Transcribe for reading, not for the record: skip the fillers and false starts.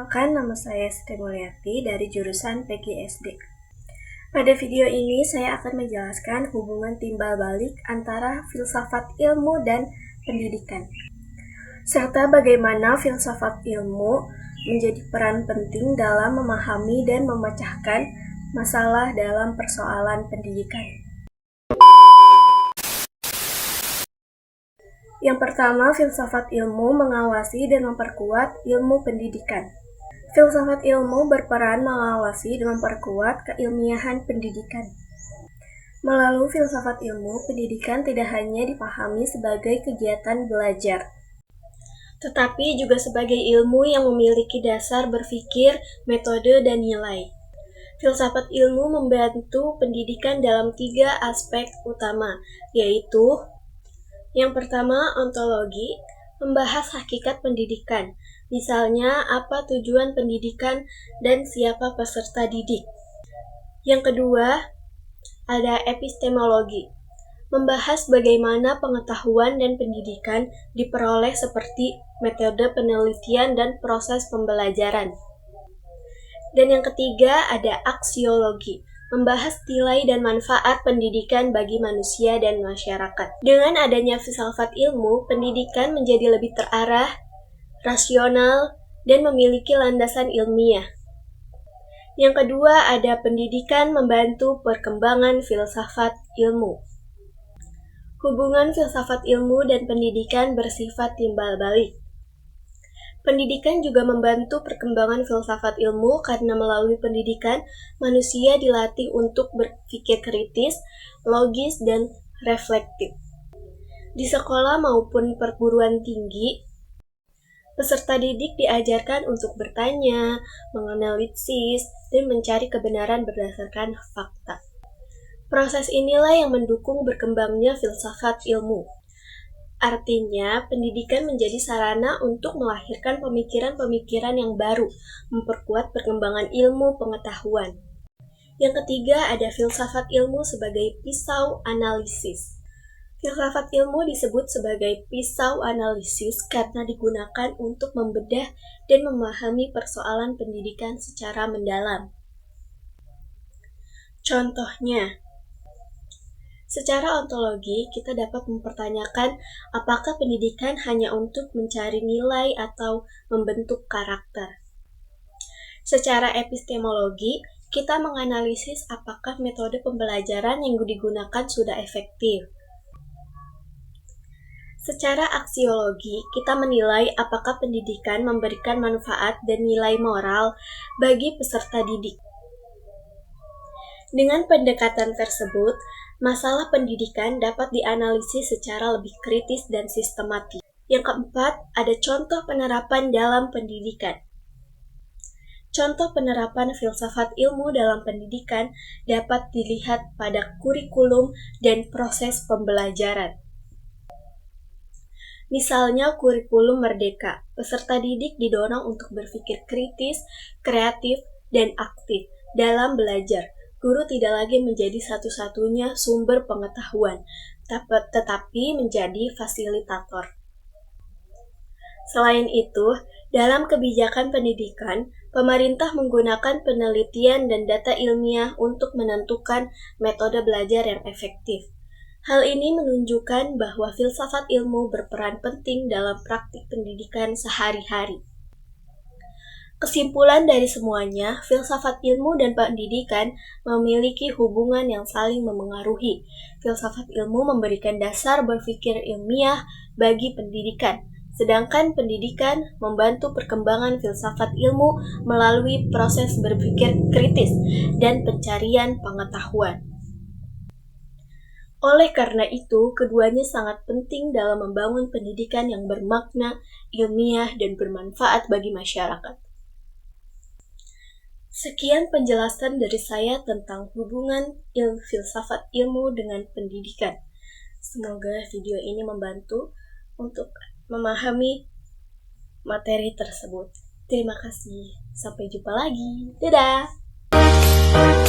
Perkenalkan, nama saya Siti Mulyati dari jurusan PGSD. Pada video ini saya akan menjelaskan hubungan timbal balik antara filsafat ilmu dan pendidikan, serta bagaimana filsafat ilmu menjadi peran penting dalam memahami dan memecahkan masalah dalam persoalan pendidikan. Yang pertama, filsafat ilmu mengawasi dan memperkuat ilmu pendidikan. Filsafat ilmu berperan mengawasi dan memperkuat keilmiahan pendidikan. Melalui filsafat ilmu, pendidikan tidak hanya dipahami sebagai kegiatan belajar, tetapi juga sebagai ilmu yang memiliki dasar berpikir, metode, dan nilai. Filsafat ilmu membantu pendidikan dalam 3 aspek utama, yaitu yang pertama, ontologi, membahas hakikat pendidikan, misalnya apa tujuan pendidikan dan siapa peserta didik. Yang kedua, ada epistemologi, membahas bagaimana pengetahuan dan pendidikan diperoleh seperti metode penelitian dan proses pembelajaran. Dan yang ketiga, ada aksiologi, membahas nilai dan manfaat pendidikan bagi manusia dan masyarakat. Dengan adanya filsafat ilmu, pendidikan menjadi lebih terarah, rasional, dan memiliki landasan ilmiah. Yang kedua, ada pendidikan membantu perkembangan filsafat ilmu. Hubungan filsafat ilmu dan pendidikan bersifat timbal balik. Pendidikan juga membantu perkembangan filsafat ilmu karena melalui pendidikan, manusia dilatih untuk berpikir kritis, logis, dan reflektif. Di sekolah maupun perguruan tinggi, peserta didik diajarkan untuk bertanya, menganalisis, dan mencari kebenaran berdasarkan fakta. Proses inilah yang mendukung berkembangnya filsafat ilmu. Artinya, pendidikan menjadi sarana untuk melahirkan pemikiran-pemikiran yang baru, memperkuat perkembangan ilmu pengetahuan. Yang ketiga, ada filsafat ilmu sebagai pisau analisis. Filsafat ilmu disebut sebagai pisau analisis karena digunakan untuk membedah dan memahami persoalan pendidikan secara mendalam. Contohnya, secara ontologi, kita dapat mempertanyakan apakah pendidikan hanya untuk mencari nilai atau membentuk karakter. Secara epistemologi, kita menganalisis apakah metode pembelajaran yang digunakan sudah efektif. Secara aksiologi, kita menilai apakah pendidikan memberikan manfaat dan nilai moral bagi peserta didik. Dengan pendekatan tersebut, masalah pendidikan dapat dianalisis secara lebih kritis dan sistematis. Yang keempat, ada contoh penerapan dalam pendidikan. Contoh penerapan filsafat ilmu dalam pendidikan dapat dilihat pada kurikulum dan proses pembelajaran. Misalnya kurikulum merdeka, peserta didik didorong untuk berpikir kritis, kreatif, dan aktif dalam belajar. Guru tidak lagi menjadi satu-satunya sumber pengetahuan, tetapi menjadi fasilitator. Selain itu, dalam kebijakan pendidikan, pemerintah menggunakan penelitian dan data ilmiah untuk menentukan metode belajar yang efektif. Hal ini menunjukkan bahwa filsafat ilmu berperan penting dalam praktik pendidikan sehari-hari. Kesimpulan dari semuanya, filsafat ilmu dan pendidikan memiliki hubungan yang saling memengaruhi. Filsafat ilmu memberikan dasar berpikir ilmiah bagi pendidikan, sedangkan pendidikan membantu perkembangan filsafat ilmu melalui proses berpikir kritis dan pencarian pengetahuan. Oleh karena itu, keduanya sangat penting dalam membangun pendidikan yang bermakna, ilmiah, dan bermanfaat bagi masyarakat. Sekian penjelasan dari saya tentang hubungan filsafat ilmu dengan pendidikan. Semoga video ini membantu untuk memahami materi tersebut. Terima kasih. Sampai jumpa lagi. Dadah!